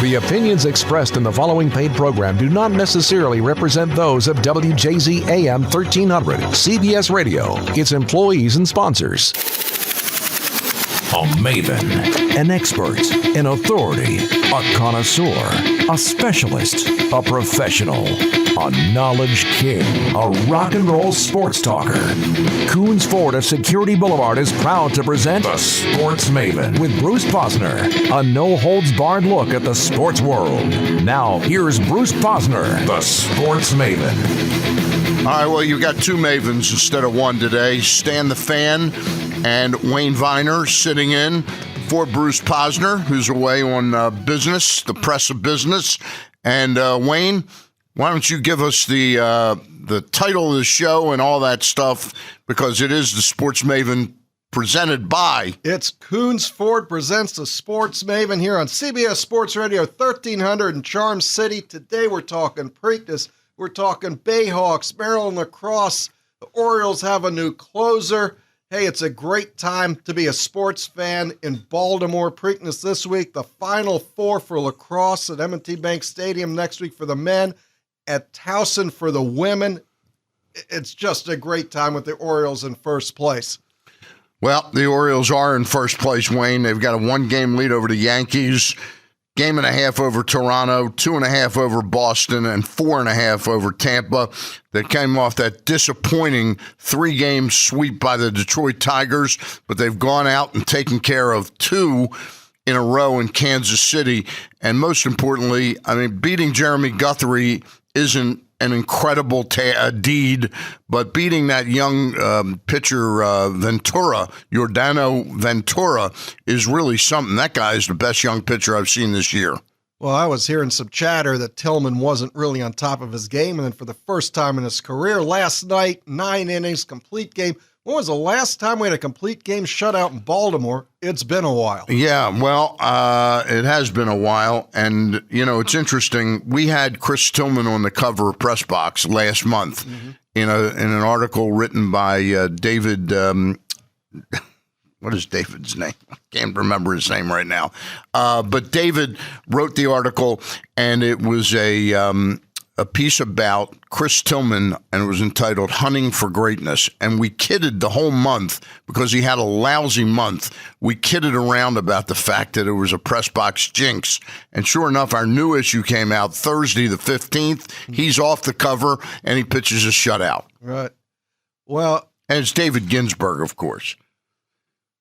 The opinions expressed in the following paid program do not necessarily represent those of WJZ AM 1300, CBS Radio, its employees and sponsors. A maven, an expert, an authority, a connoisseur, a specialist, a professional, a knowledge king, a rock and roll sports talker. Coons Ford of Security Boulevard is proud to present the Sports Maven with Bruce Posner, a no-holds-barred look at the sports world. Now, here's Bruce Posner, the Sports Maven. All right, well, you got two Mavens instead of one today. Stan the Fan and Wayne Viner sitting in for Bruce Posner, who's away on business, the press of business. And Wayne, why don't you give us the title of the show and all that stuff, because it is the Sports Maven presented by... It's Coons Ford presents the Sports Maven here on CBS Sports Radio 1300 in Charm City. Today we're talking Preakness, we're talking Bayhawks, Maryland lacrosse. The Orioles have a new closer. Hey, it's a great time to be a sports fan in Baltimore. Preakness this week, the Final Four for lacrosse at M&T Bank Stadium next week for the men, at Towson for the women. It's just a great time with the Orioles in first place. Well, the Orioles are in first place, Wayne. They've got a one-game lead over the Yankees, game and a half over Toronto, 2.5 over Boston, and 4.5 over Tampa. They came off that disappointing 3-game sweep by the Detroit Tigers, but they've gone out and taken care of 2 in a row in Kansas City. And most importantly, I mean, beating Jeremy Guthrie isn't an incredible deed, but beating that young pitcher Giordano Ventura, is really something. That guy is the best young pitcher I've seen this year. Well, I was hearing some chatter that Tillman wasn't really on top of his game, and then for the first time in his career, last night, 9 innings, complete game. When was the last time we had a complete game shutout in Baltimore? It's been a while. Yeah, well, it has been a while. And, you know, it's interesting. We had Chris Tillman on the cover of Press Box last month in an article written by David. What is David's name? I can't remember his name right now. But David wrote the article, and it was a piece about Chris Tillman, and it was entitled Hunting for Greatness. And we kidded the whole month because he had a lousy month. We kidded around about the fact that it was a press box jinx. And sure enough, our new issue came out Thursday the 15th. He's off the cover, and he pitches a shutout. Right. Well, and it's David Ginsburg, of course.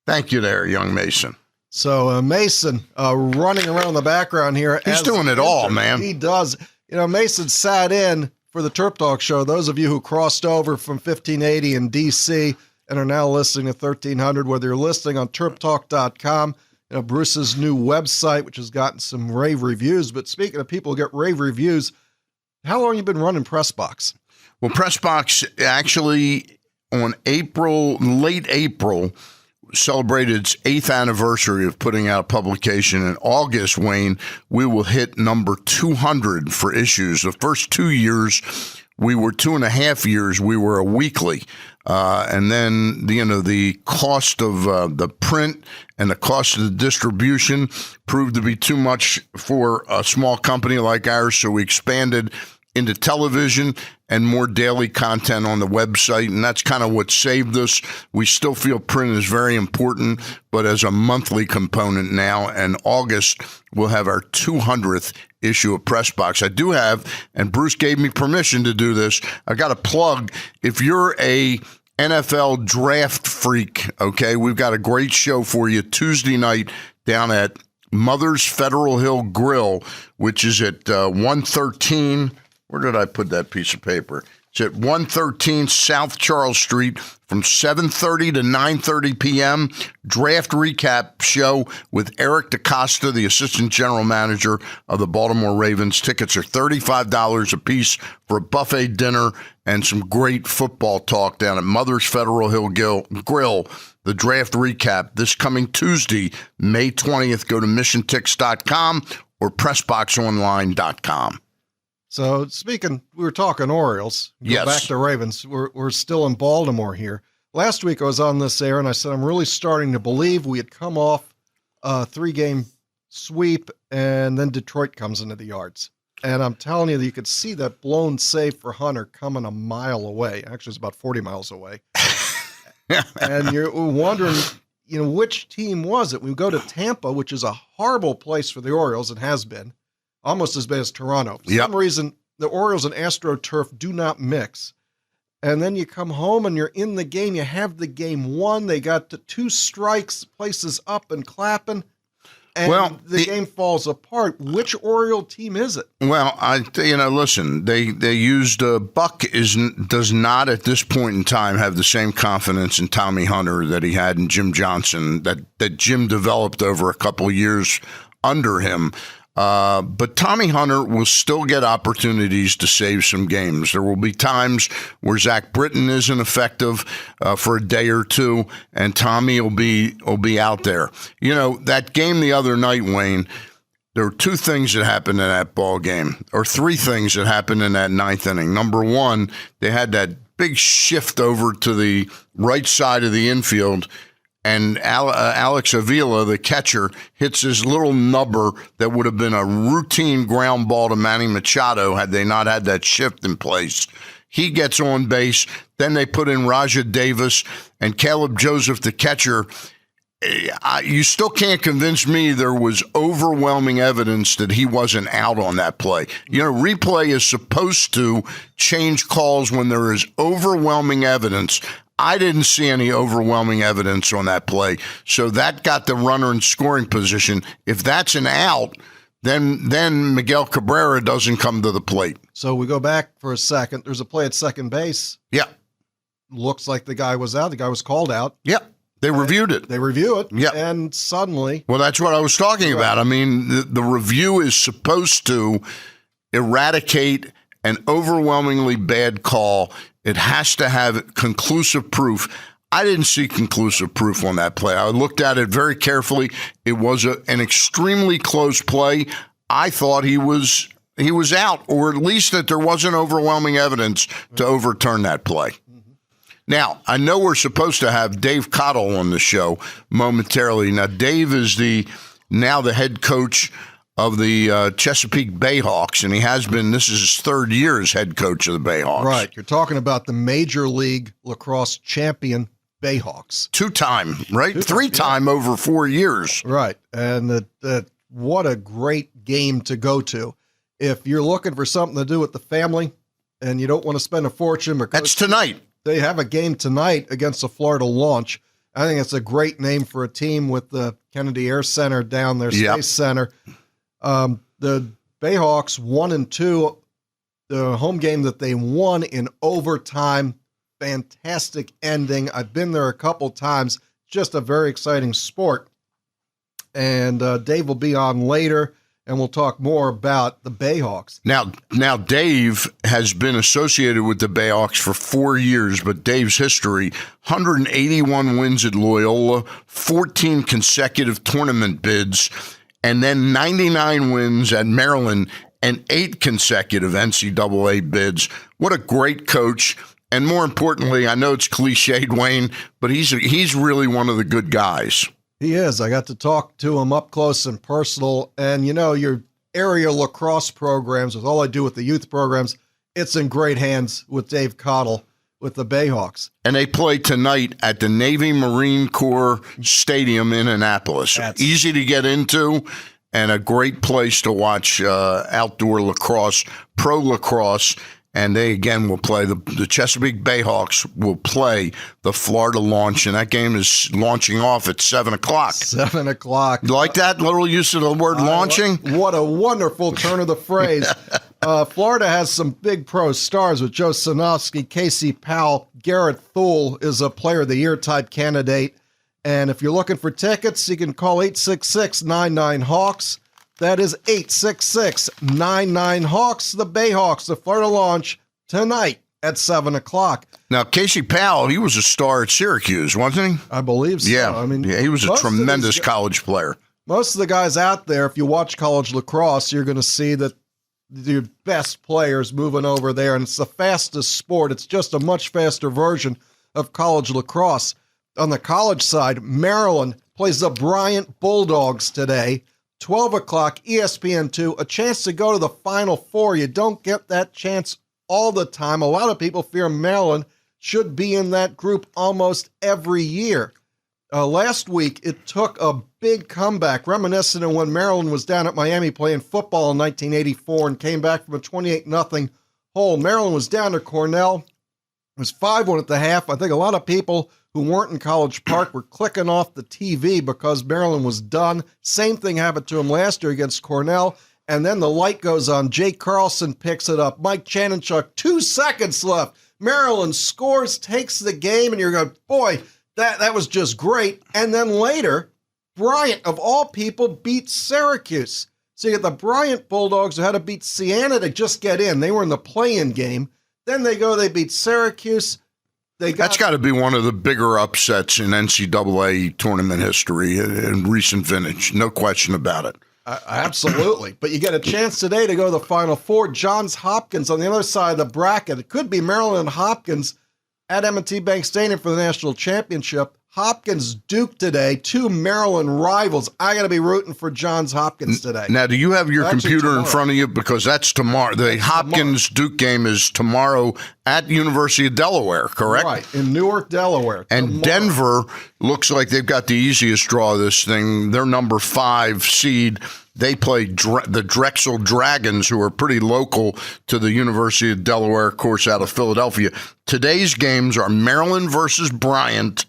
Thank you there, young Mason. So Mason running around the background here. He's doing it all, man. He does. You know, Mason sat in for the Terp Talk show. Those of you who crossed over from 1580 in D.C. and are now listening to 1300, whether you're listening on terptalk.com, you know, Bruce's new website, which has gotten some rave reviews. But speaking of people who get rave reviews, how long have you been running Pressbox? Well, Pressbox actually on late April, celebrated its 8th anniversary of putting out a publication. In August, Wayne, we will hit number 200 for issues. The first 2 years, we were 2.5 years, we were a weekly. And then, the cost of the print and the cost of the distribution proved to be too much for a small company like ours, so we expanded into television and more daily content on the website, and that's kind of what saved us. We still feel print is very important, but as a monthly component now, and August, we'll have our 200th issue of Pressbox. I do have, and Bruce gave me permission to do this, I got a plug. If you're a NFL draft freak, okay, we've got a great show for you Tuesday night down at Mother's Federal Hill Grill, which is at 113. Where did I put that piece of paper? It's at 113 South Charles Street from 7:30 to 9:30 p.m. Draft recap show with Eric DaCosta, the assistant general manager of the Baltimore Ravens. Tickets are $35 a piece for a buffet dinner and some great football talk down at Mother's Federal Hill Grill. The draft recap this coming Tuesday, May 20th. Go to missiontix.com or pressboxonline.com. So speaking, we were talking Orioles. Yes. Back to Ravens. We're still in Baltimore here. Last week I was on this air and I said I'm really starting to believe we had come off a 3-game sweep and then Detroit comes into the yards. And I'm telling you, you could see that blown save for Hunter coming a mile away. Actually, it's about 40 miles away. And you're wondering, which team was it? We go to Tampa, which is a horrible place for the Orioles. It has been almost as bad as Toronto. For some reason, the Orioles and AstroTurf do not mix. And then you come home and you're in the game. You have the game won. They got the 2 strikes, places up and clapping. And the game falls apart. Which Oriole team is it? Well, listen, they used Buck does not at this point in time have the same confidence in Tommy Hunter that he had in Jim Johnson, that Jim developed over a couple years under him. But Tommy Hunter will still get opportunities to save some games. There will be times where Zach Britton isn't effective for a day or two, and Tommy will be out there. That game the other night, Wayne, there were 2 things that happened in that ball game, or 3 things that happened in that 9th inning. Number 1, they had that big shift over to the right side of the infield, and Alex Avila, the catcher, hits his little nubber that would have been a routine ground ball to Manny Machado had they not had that shift in place. He gets on base. Then they put in Raja Davis and Caleb Joseph, the catcher. You still can't convince me there was overwhelming evidence that he wasn't out on that play. Replay is supposed to change calls when there is overwhelming evidence. I didn't see any overwhelming evidence on that play. So that got the runner in scoring position. If that's an out, then Miguel Cabrera doesn't come to the plate. So we go back for a second. There's a play at second base. Yeah. Looks like the guy was out. The guy was called out. Yeah. They reviewed it. They review it. Yeah. And suddenly. Well, that's what I was talking about. I mean, the review is supposed to eradicate an overwhelmingly bad call. It has to have conclusive proof. I didn't see conclusive proof on that play. I looked at it very carefully. It was an extremely close play. I thought he was out, or at least that there wasn't overwhelming evidence to overturn that play. Now, I know we're supposed to have Dave Cottle on the show momentarily. Now, Dave is now the head coach of the Chesapeake Bayhawks, and he has been, this is his 3rd year as head coach of the Bayhawks. Right. You're talking about the Major League Lacrosse champion Bayhawks. 2-time, right? 3-time over 4 years. Right. And what a great game to go to. If you're looking for something to do with the family and you don't want to spend a fortune. That's tonight. They have a game tonight against the Florida Launch. I think it's a great name for a team with the Kennedy Air Center down there, Space Center. The Bayhawks 1-2, the home game that they won in overtime. Fantastic ending. I've been there a couple times. Just a very exciting sport. And Dave will be on later, and we'll talk more about the Bayhawks. Now, Dave has been associated with the Bayhawks for 4 years, but Dave's history, 181 wins at Loyola, 14 consecutive tournament bids, and then 99 wins at Maryland and 8 consecutive NCAA bids. What a great coach. And more importantly, I know it's cliched, Wayne, but he's really one of the good guys. He is. I got to talk to him up close and personal. And, your area lacrosse programs, with all I do with the youth programs, it's in great hands with Dave Cottle with the Bayhawks. And they play tonight at the Navy Marine Corps Stadium in Annapolis. That's easy to get into and a great place to watch outdoor lacrosse, pro lacrosse. And they, again, will play, the Chesapeake Bayhawks will play the Florida Launch, and that game is launching off at 7 o'clock. 7 o'clock. You like that little use of the word launching? What a wonderful turn of the phrase. Florida has some big pro stars with Joe Sanofsky, Casey Powell. Garrett Thule is a Player of the Year type candidate. And if you're looking for tickets, you can call 866-99-HAWKS. That is 866-99-HAWKS, the Bayhawks, the Florida Launch, tonight at 7 o'clock. Now, Casey Powell, he was a star at Syracuse, wasn't he? I believe so. Yeah, he was a tremendous college player. Most of the guys out there, if you watch college lacrosse, you're going to see that the best players moving over there, and it's the fastest sport. It's just a much faster version of college lacrosse. On the college side, Maryland plays the Bryant Bulldogs today. 12 o'clock, ESPN2, a chance to go to the Final Four. You don't get that chance all the time. A lot of people fear Maryland should be in that group almost every year. Last week, it took a big comeback, reminiscent of when Maryland was down at Miami playing football in 1984 and came back from a 28-0 hole. Maryland was down to Cornell. It was 5-1 at the half. I think a lot of people who weren't in College Park were clicking off the TV because Maryland was done. Same thing happened to them last year against Cornell. And then the light goes on. Jake Carlson picks it up. Mike Chanenchuk, 2 seconds left. Maryland scores, takes the game, and you're going, boy, that was just great. And then later, Bryant, of all people, beat Syracuse. So you get the Bryant Bulldogs who had to beat Siena to just get in. They were in the play-in game. Then they beat Syracuse. That's got to be one of the bigger upsets in NCAA tournament history in recent vintage. No question about it. Absolutely. But you get a chance today to go to the Final Four. Johns Hopkins on the other side of the bracket. It could be Maryland and Hopkins at M&T Bank Stadium for the national championship. Hopkins Duke today, 2 Maryland rivals. I got to be rooting for Johns Hopkins today. Now, do you have your computer in front of you? Because that's tomorrow. The Hopkins Duke game is tomorrow at University of Delaware, correct? Right, in Newark, Delaware. And Denver looks like they've got the easiest draw of this thing. They're number 5 seed. They play the Drexel Dragons, who are pretty local to the University of Delaware, of course, out of Philadelphia. Today's games are Maryland versus Bryant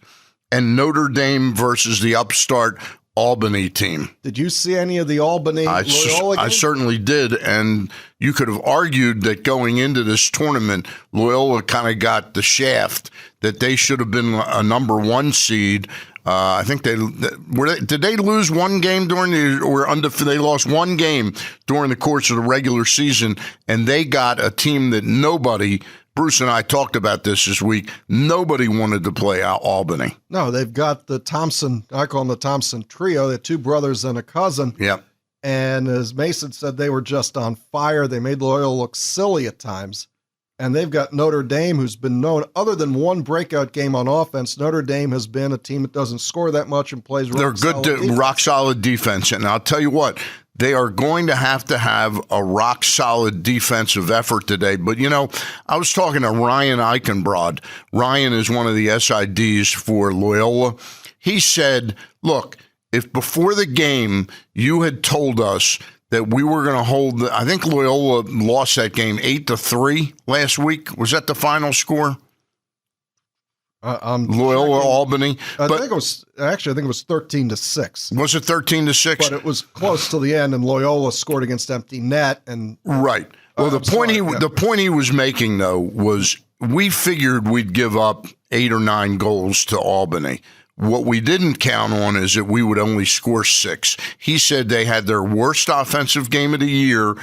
and Notre Dame versus the upstart Albany team. Did you see any of the Albany Loyola game? I certainly did, and you could have argued that going into this tournament, Loyola kind of got the shaft that they should have been a number 1 seed. I think did they lose one game they lost one game during the course of the regular season, and they got a team that nobody. Bruce and I talked about this week. Nobody wanted to play out Albany. No, they've got the Thompson, I call them the Thompson trio. They're 2 brothers and a cousin. Yep. And as Mason said, they were just on fire. They made Loyola look silly at times. And they've got Notre Dame, who's been known, other than one breakout game on offense, Notre Dame has been a team that doesn't score that much and plays rock solid defense. And I'll tell you what, they are going to have a rock-solid defensive effort today. But, I was talking to Ryan Eichenbrod. Ryan is one of the SIDs for Loyola. He said, look, if before the game you had told us that we were going to hold I think Loyola lost that game 8-3 last week. Was that the final score? Loyola Albany. I think it was 13-6. Was it 13-6? But it was close to the end, and Loyola scored against empty net. And right. Well, the point he was making though was we figured we'd give up 8 or 9 goals to Albany. What we didn't count on is that we would only score 6. He said they had their worst offensive game of the year.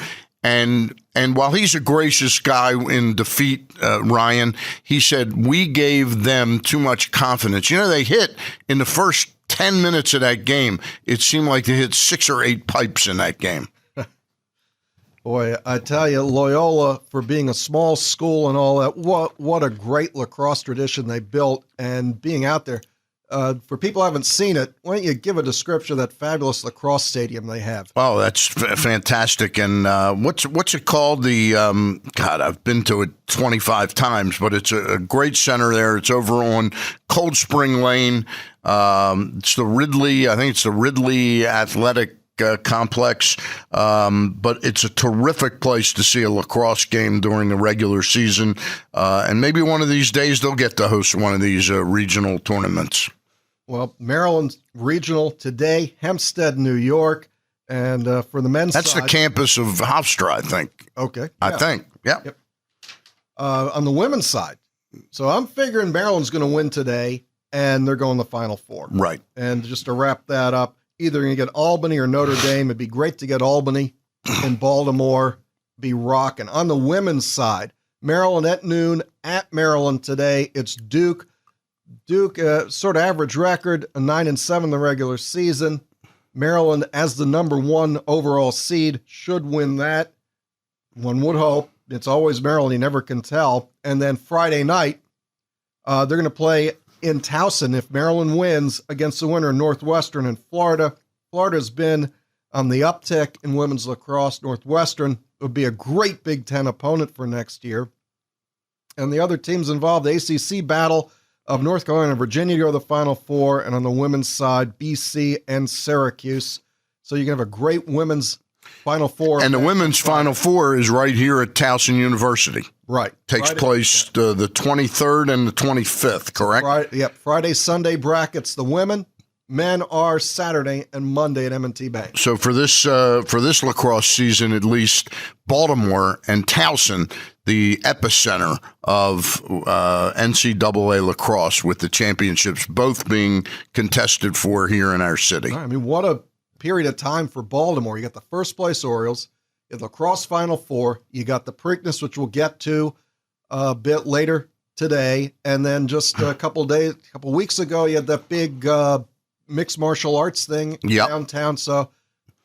And while he's a gracious guy in defeat, Ryan, he said we gave them too much confidence. They hit in the first 10 minutes of that game. It seemed like they hit 6 or 8 pipes in that game. Boy, I tell you, Loyola, for being a small school and all that, what a great lacrosse tradition they built. And being out there, for people who haven't seen it, why don't you give a description of that fabulous lacrosse stadium they have? Oh, that's fantastic. And what's it called? I've been to it 25 times, but it's a great center there. It's over on Cold Spring Lane. It's the Ridley Athletic complex, but it's a terrific place to see a lacrosse game during the regular season. And maybe one of these days they'll get to host one of these regional tournaments. Well, Maryland regional today, Hempstead, New York, and for the men's That's side, the campus of Hofstra, I think. Okay. I think, yeah. Yep. On the women's side, so I'm figuring Maryland's going to win today, and they're going to the Final Four. Right. And just to wrap that up, either you're going to get Albany or Notre Dame. It'd be great to get Albany in Baltimore, be rocking. On the women's side, Maryland at noon at Maryland today. It's Duke. Duke, sort of average record, a 9-7 in the regular season. Maryland, as the number 1 overall seed, should win that. One would hope. It's always Maryland. You never can tell. And then Friday night, they're going to play in Towson if Maryland wins against the winner of Northwestern in Florida. Florida's been on the uptick in women's lacrosse. Northwestern would be a great Big Ten opponent for next year. And the other teams involved, the ACC battle of North Carolina and Virginia go to the Final Four, and on the women's side, BC and Syracuse. So you can have a great women's Final Four. And the women's Final Four is right here at Towson University. Right. Takes place the 23rd and the 25th, correct? Friday, Sunday brackets, the women. Men are Saturday and Monday at M&T Bank. So for this lacrosse season, at least, Baltimore and Towson, the epicenter of NCAA lacrosse, with the championships both being contested for here in our city. I mean, what a period of time for Baltimore. You got the first place Orioles, you have the lacrosse Final Four, you got the Preakness, which we'll get to a bit later today, and then just a couple weeks ago, you had that big mixed martial arts thing downtown. So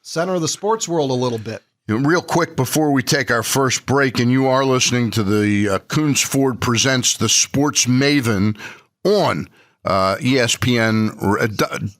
center of the sports world a little bit. Real quick before we take our first break, and you are listening to the Coons Ford Presents the Sports Maven on ESPN.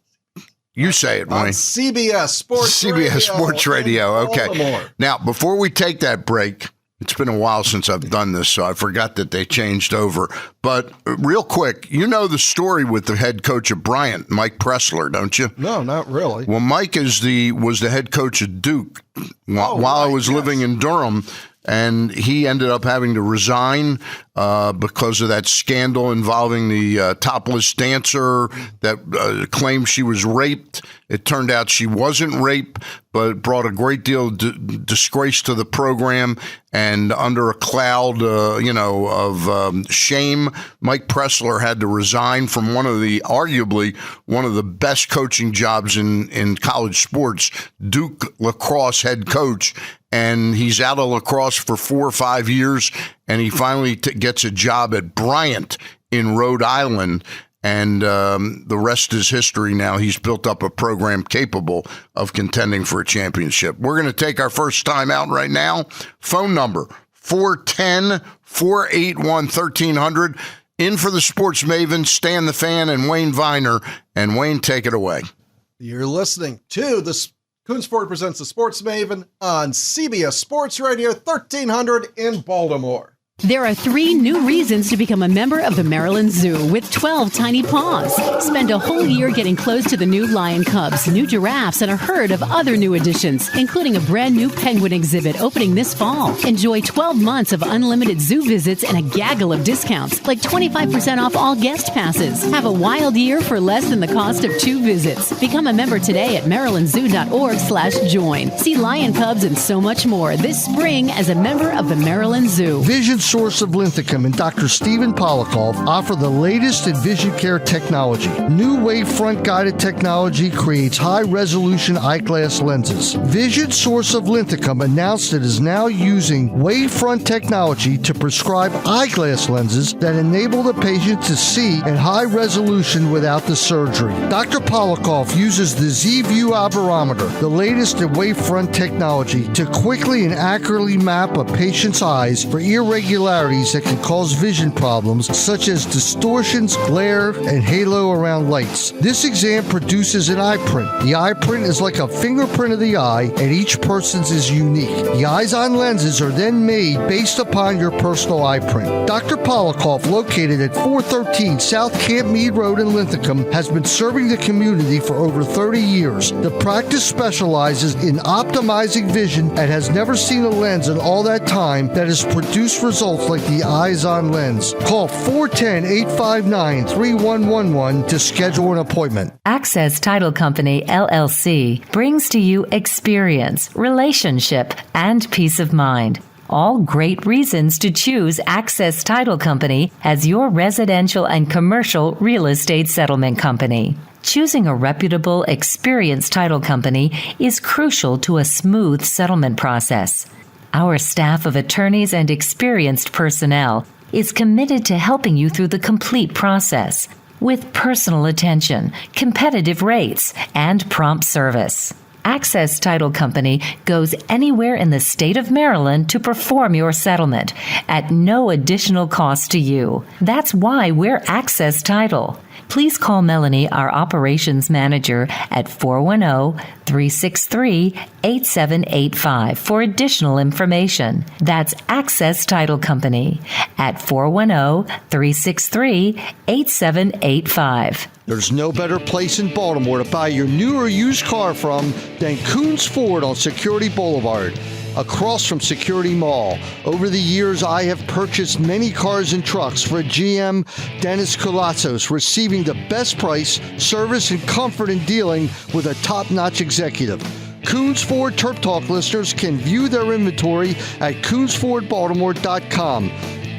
You say it, Wayne. CBS Sports Radio. CBS Sports Radio. Okay. Baltimore. Now, before we take that break, it's been a while since I've done this, so I forgot that they changed over. But real quick, you know the story with the head coach of Bryant, Mike Pressler, don't you? No, not really. Well, Mike was the head coach of Duke while I was living in Durham. And he ended up having to resign because of that scandal involving the topless dancer that claimed she was raped. It turned out she wasn't raped, but it brought a great deal of disgrace to the program. And under a cloud, of shame, Mike Pressler had to resign from arguably one of the best coaching jobs in college sports, Duke lacrosse head coach. And he's out of lacrosse for 4 or 5 years, and he finally gets a job at Bryant in Rhode Island. And the rest is history now. He's built up a program capable of contending for a championship. We're going to take our first time out right now. Phone number, 410-481-1300. In for the Sports Maven, Stan the Fan, and Wayne Viner. And Wayne, take it away. You're listening to the Coons Ford Presents the Sports Maven on CBS Sports Radio 1300 in Baltimore. There are 3 new reasons to become a member of the Maryland Zoo with 12 tiny paws. Spend a whole year getting close to the new lion cubs, new giraffes, and a herd of other new additions, including a brand new penguin exhibit opening this fall. Enjoy 12 months of unlimited zoo visits and a gaggle of discounts, like 25% off all guest passes. Have a wild year for less than the cost of 2 visits. Become a member today at marylandzoo.org/join. See lion cubs and so much more this spring as a member of the Maryland Zoo. Vision Source of Linthicum and Dr. Stephen Polikoff offer the latest in vision care technology. New wavefront guided technology creates high-resolution eyeglass lenses. Vision Source of Linthicum announced it is now using wavefront technology to prescribe eyeglass lenses that enable the patient to see in high resolution without the surgery. Dr. Polikoff uses the Z-View Aberrometer, the latest in wavefront technology, to quickly and accurately map a patient's eyes for irregularities that can cause vision problems such as distortions, glare, and halo around lights. This exam produces an eye print. The eye print is like a fingerprint of the eye, and each person's is unique. The eyes-on lenses are then made based upon your personal eye print. Dr. Polikoff, located at 413 South Camp Mead Road in Linthicum, has been serving the community for over 30 years. The practice specializes in optimizing vision and has never seen a lens in all that time that has produced results like the eyes-on lens. Call 410-859-3111 to schedule an appointment. Access Title Company, LLC, brings to you experience, relationship, and peace of mind. All great reasons to choose Access Title Company as your residential and commercial real estate settlement company. Choosing a reputable, experienced title company is crucial to a smooth settlement process. Our staff of attorneys and experienced personnel is committed to helping you through the complete process with personal attention, competitive rates, and prompt service. Access Title Company goes anywhere in the state of Maryland to perform your settlement at no additional cost to you. That's why we're Access Title. Please call Melanie, our operations manager, at 410-363-8785 for additional information. That's Access Title Company at 410-363-8785. There's no better place in Baltimore to buy your new or used car from than Coons Ford on Security Boulevard, across from Security Mall. Over the years, I have purchased many cars and trucks for GM Dennis Colatzos, receiving the best price, service, and comfort in dealing with a top-notch executive. Coons Ford Turp Talk listeners can view their inventory at CoonsFordBaltimore.com.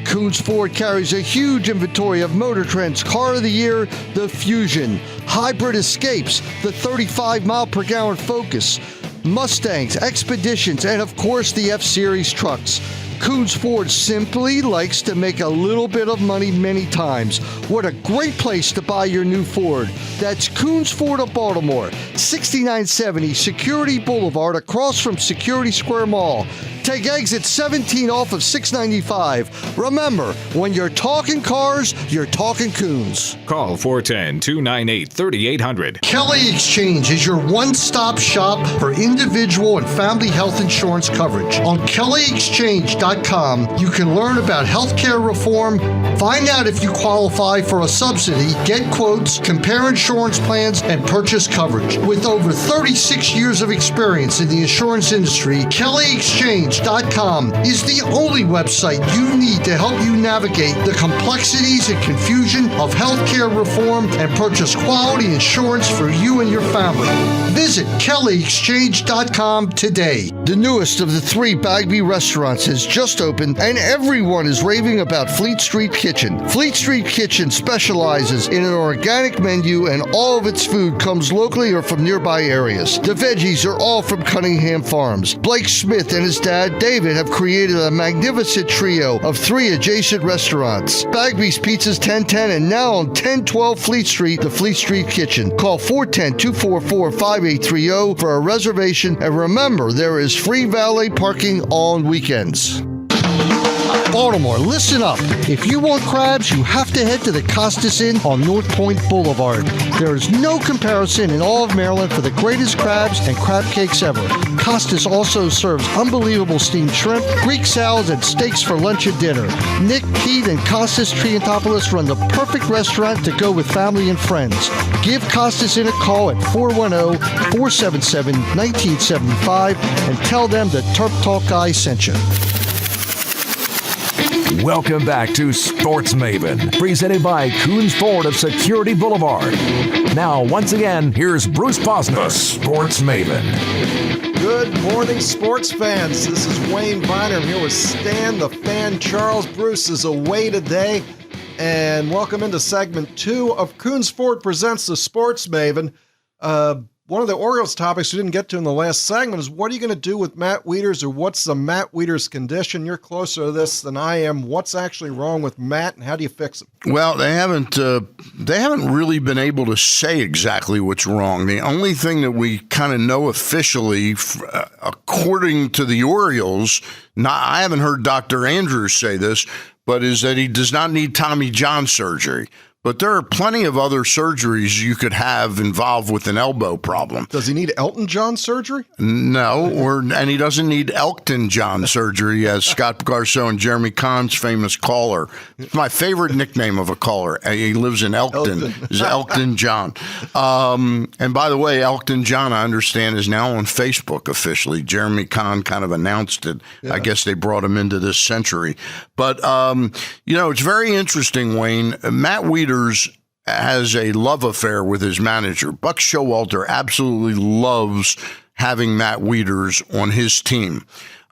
Coons Ford carries a huge inventory of Motor Trend's Car of the Year, the Fusion, Hybrid Escapes, the 35-mile-per-gallon Focus, Mustangs, Expeditions, and of course the F-Series trucks. Coons Ford simply likes to make a little bit of money many times. What a great place to buy your new Ford. That's Coons Ford of Baltimore, 6970 Security Boulevard, across from Security Square Mall. Take exit 17 off of 695. Remember, when you're talking cars, you're talking Coons. Call 410-298-3800. Kelly Exchange is your one-stop shop for individual and family health insurance coverage. On KellyExchange.com, you can learn about healthcare reform, find out if you qualify for a subsidy, get quotes, compare insurance plans, and purchase coverage. With over 36 years of experience in the insurance industry, KellyExchange.com is the only website you need to help you navigate the complexities and confusion of healthcare reform and purchase quality insurance for you and your family. Visit KellyExchange.com today. The newest of the 3 Bagby restaurants has just opened, and everyone is raving about Fleet Street Kitchen. Fleet Street Kitchen specializes in an organic menu, and all of its food comes locally or from nearby areas. The veggies are all from Cunningham Farms. Blake Smith and his dad, David, have created a magnificent trio of 3 adjacent restaurants. Bagby's Pizza's 1010, and now on 1012 Fleet Street, the Fleet Street Kitchen. Call 410-244-5830 for a reservation, and remember, there is free valet parking on weekends. Baltimore, listen up. If you want crabs, you have to head to the Costas Inn on North Point Boulevard. There is no comparison in all of Maryland for the greatest crabs and crab cakes ever. Costas also serves unbelievable steamed shrimp, Greek salads, and steaks for lunch and dinner. Nick, Pete, and Costas Triantopoulos run the perfect restaurant to go with family and friends. Give Costas Inn a call at 410-477-1975 and tell them the Turp Talk guy sent you. Welcome back to Sports Maven, presented by Coons Ford of Security Boulevard. Now, once again, here's Bruce Posner, Sports Maven. Good morning, sports fans. This is Wayne Viner. I'm here with Stan the Fan. Charles Bruce is away today. And welcome into segment 2 of Coons Ford Presents the Sports Maven. One of the Orioles topics we didn't get to in the last segment is what are you going to do with Matt Wieters, or what's the Matt Wieters condition? You're closer to this than I am. What's actually wrong with Matt, and how do you fix him? Well, they haven't really been able to say exactly what's wrong. The only thing that we kind of know officially, according to the Orioles, I haven't heard Dr. Andrews say this, but is that he does not need Tommy John surgery. But there are plenty of other surgeries you could have involved with an elbow problem. Does he need Elton John surgery? No, and he doesn't need Elkton John surgery, as Scott Garceau and Jeremy Kahn's famous caller. It's my favorite nickname of a caller. He lives in Elkton. Is Elkton John. And by the way, Elkton John, I understand, is now on Facebook officially. Jeremy Kahn kind of announced it. Yeah. I guess they brought him into this century. But, it's very interesting, Wayne. Matt Wieters has a love affair with his manager. Buck Showalter absolutely loves having Matt Wieters on his team.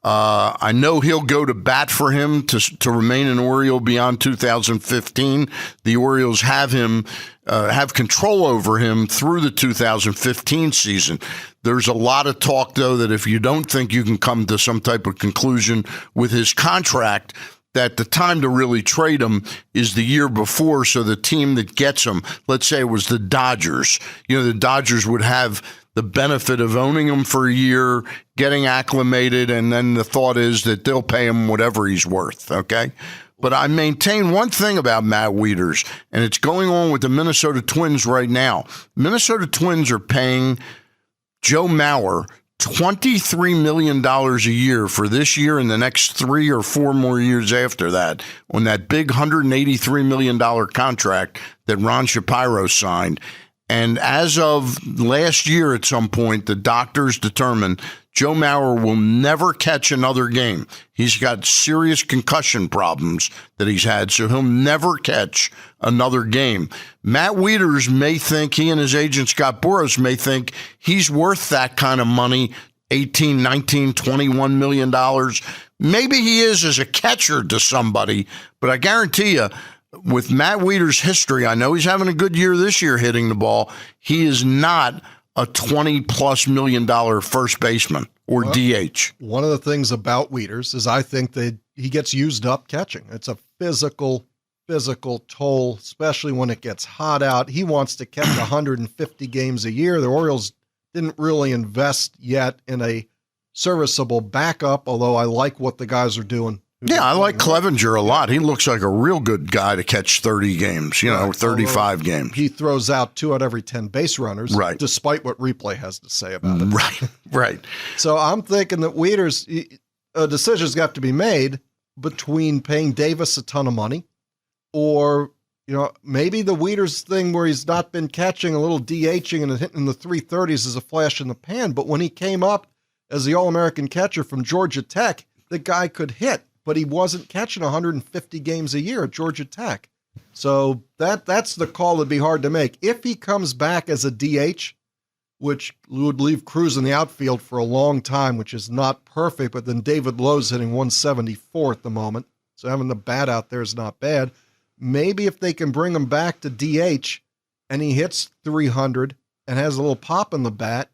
I know he'll go to bat for him to remain an Oriole beyond 2015. The Orioles have him have control over him through the 2015 season. There's a lot of talk, though, that if you don't think you can come to some type of conclusion with his contract, that the time to really trade him is the year before, so the team that gets him, let's say it was the Dodgers, the Dodgers would have the benefit of owning him for a year, getting acclimated, and then the thought is that they'll pay him whatever he's worth, okay? But I maintain one thing about Matt Wieters, and it's going on with the Minnesota Twins right now. Minnesota Twins are paying Joe Mauer $23 million a year for this year and the next 3 or 4 more years after that on that big $183 million contract that Ron Shapiro signed. And as of last year at some point, the doctors determined Joe Mauer will never catch another game. He's got serious concussion problems that he's had, so he'll never catch another game. Matt Wieters may think, he and his agent Scott Boras may think he's worth that kind of money, $18, $19, $21 million. Maybe he is as a catcher to somebody, but I guarantee you, with Matt Wieters' history, I know he's having a good year this year hitting the ball. He is not a $20+ million first baseman or DH. One of the things about Wieters is I think that he gets used up catching. It's a physical toll, especially when it gets hot out. He wants to catch 150 games a year. The Orioles didn't really invest yet in a serviceable backup, although I like what the guys are doing. Yeah, I like Clevenger a lot. He looks like a real good guy to catch 30 games, 35 games. He throws out 2 out of every 10 base runners, right, despite what replay has to say about it. Right. So I'm thinking that Wieters, a decision's got to be made between paying Davis a ton of money or, maybe the Wieters thing where he's not been catching, a little DHing and hitting in the 330s is a flash in the pan. But when he came up as the All-American catcher from Georgia Tech, the guy could hit, but he wasn't catching 150 games a year at Georgia Tech. So that's the call that'd be hard to make. If he comes back as a DH, which would leave Cruz in the outfield for a long time, which is not perfect, but then David Lowe's hitting 174 at the moment, so having the bat out there is not bad. Maybe if they can bring him back to DH and he hits 300 and has a little pop in the bat,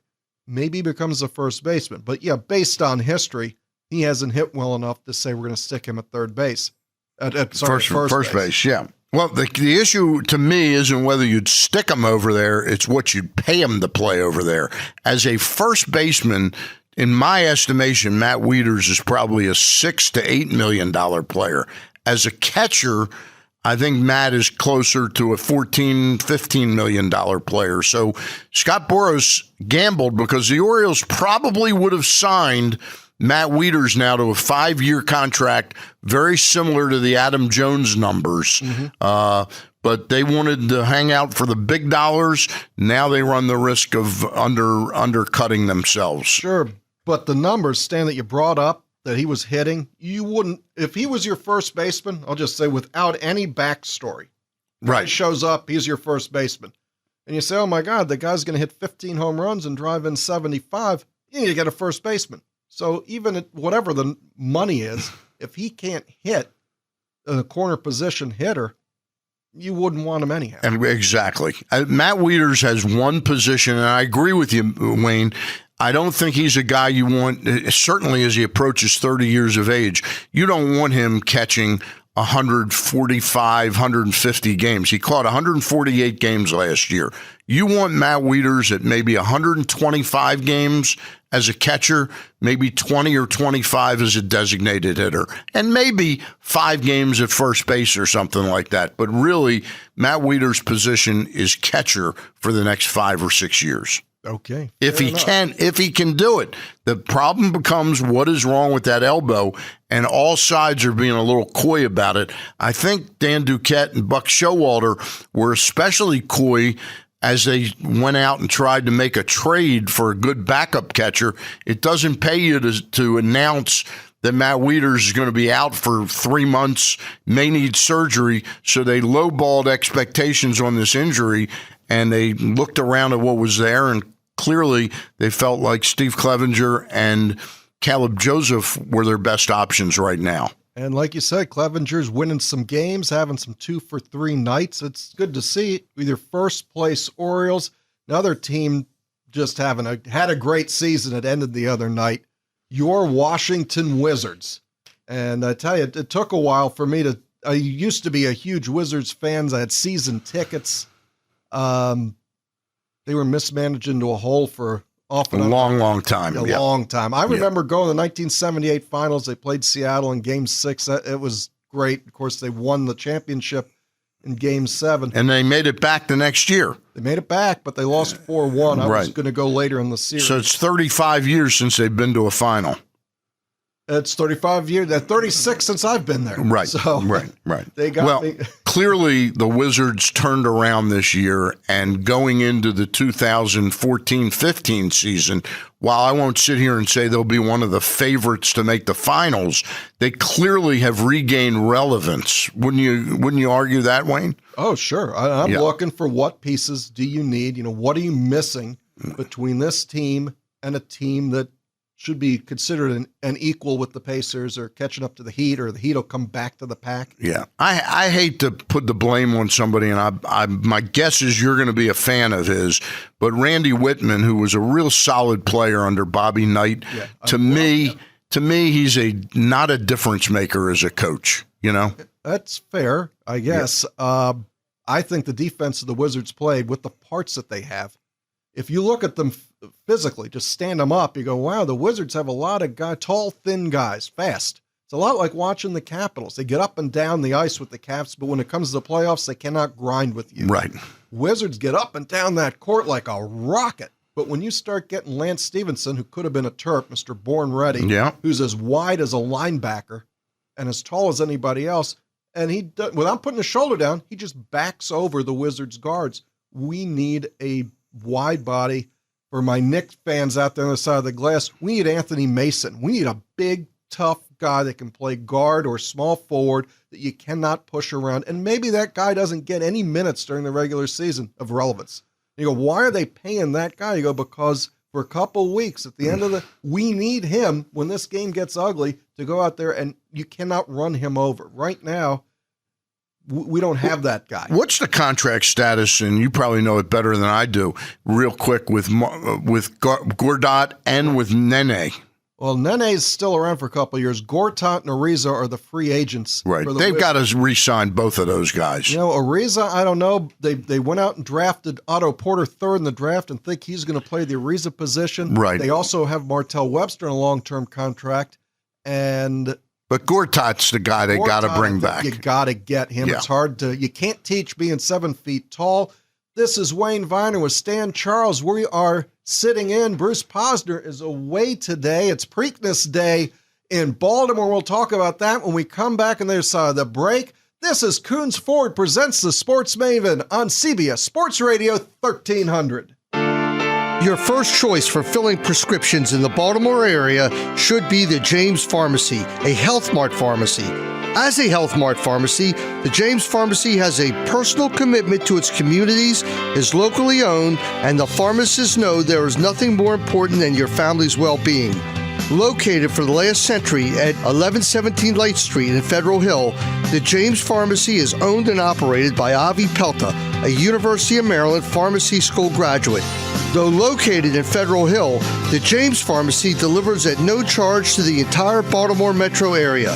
maybe he becomes a first baseman. But yeah, based on history, he hasn't hit well enough to say we're going to stick him at third base. First base, yeah. Well, the issue to me isn't whether you'd stick him over there, it's what you'd pay him to play over there. As a first baseman, in my estimation, Matt Wieters is probably a $6 to $8 million player. As a catcher, I think Matt is closer to a $14, $15 million player. So Scott Boras gambled because the Orioles probably would have signed Matt Wieters now to a 5-year contract, very similar to the Adam Jones numbers. But they wanted to hang out for the big dollars. Now they run the risk of undercutting themselves. Sure, but the numbers, Stan, that you brought up, that he was hitting, you wouldn't, if he was your first baseman, I'll just say without any backstory. Right. He shows up, he's your first baseman. And you say, oh my God, the guy's going to hit 15 home runs and drive in 75. You need to get a first baseman. So even at whatever the money is, if he can't hit a corner position hitter, you wouldn't want him anyhow. Exactly. Matt Wieters has one position, and I agree with you, Wayne. I don't think he's a guy you want, certainly as he approaches 30 years of age, you don't want him catching 145, 150 games. He caught 148 games last year. You want Matt Wieters at maybe 125 games as a catcher, maybe 20 or 25 as a designated hitter, and maybe 5 games at first base or something like that. But really, Matt Wieters' position is catcher for the next 5 or 6 years. Okay. If he can do it. The problem becomes what is wrong with that elbow, and all sides are being a little coy about it. I think Dan Duquette and Buck Showalter were especially coy as they went out and tried to make a trade for a good backup catcher. It doesn't pay you to announce that Matt Wieters is going to be out for 3 months, may need surgery, so they lowballed expectations on this injury, and they looked around at what was there, and clearly they felt like Steve Clevenger and Caleb Joseph were their best options right now. And like you said, Clevenger's winning some games, having some 2-for-3 nights. It's good to see. With your first place Orioles, another team just had a great season. It ended the other night. Your Washington Wizards. And I tell you, it took a while for me I used to be a huge Wizards fan. I had season tickets. They were mismanaged into a hole for off A and on. long time. A long time. I remember going to the 1978 finals. They played Seattle in Game 6. It was great. Of course, they won the championship in Game 7. And they made it back the next year. They made it back, but they lost 4-1. I was Right. going to go later in the series. So it's 35 years since they've been to a final. It's 35 years. 36 since I've been there. Right. So right. They got me. Clearly the Wizards turned around this year, and going into the 2014-15 season, while I won't sit here and say they'll be one of the favorites to make the finals, they clearly have regained relevance. Wouldn't you argue that, Wayne? Oh, sure. I'm looking for what pieces do you need? What are you missing between this team and a team that should be considered an equal with the Pacers, or catching up to the Heat, or the Heat will come back to the pack? Yeah. I hate to put the blame on somebody, and my guess is you're going to be a fan of his, but Randy Whitman, who was a real solid player under Bobby Knight, to me, he's not a difference maker as a coach, That's fair, I guess. Yeah. I think the defense of the Wizards played with the parts that they have. If you look at them physically, just stand them up, you go, wow, the Wizards have a lot of tall, thin guys, fast. It's a lot like watching the Capitals. They get up and down the ice with the Caps, but when it comes to the playoffs, they cannot grind with you. Right. Wizards get up and down that court like a rocket. But when you start getting Lance Stevenson, who could have been a Terp, Mr. Born Ready, who's as wide as a linebacker and as tall as anybody else, and he, without putting his shoulder down, he just backs over the Wizards guards. We need a wide body. For my Knicks fans out there on the side of the glass, we need Anthony Mason. We need a big, tough guy that can play guard or small forward that you cannot push around. And maybe that guy doesn't get any minutes during the regular season of relevance. You go, why are they paying that guy? You go, because for a couple weeks at the end of we need him when this game gets ugly to go out there, and you cannot run him over. Right now, we don't have that guy. What's the contract status? And you probably know it better than I do. Real quick with Gortat and with Nene. Well, Nene's still around for a couple of years. Gortat and Ariza are the free agents. Right. They've got to re-sign both of those guys. Ariza, I don't know. They went out and drafted Otto Porter third in the draft and think he's going to play the Ariza position. Right. They also have Martell Webster on a long-term contract. But Gortat's the guy they got to bring back. You got to get him. Yeah. It's hard you can't teach being 7 feet tall. This is Wayne Viner with Stan Charles. We are sitting in. Bruce Posner is away today. It's Preakness Day in Baltimore. We'll talk about that when we come back on the other side of the break. This is Coons Ford presents the Sports Maven on CBS Sports Radio 1300. Your first choice for filling prescriptions in the Baltimore area should be the James Pharmacy, a Health Mart pharmacy. As a Health Mart pharmacy, the James Pharmacy has a personal commitment to its communities, is locally owned, and the pharmacists know there is nothing more important than your family's well-being. Located for the last century at 1117 Light Street in Federal Hill, the James Pharmacy is owned and operated by Avi Pelta, a University of Maryland pharmacy school graduate. Though located in Federal Hill, the James Pharmacy delivers at no charge to the entire Baltimore metro area.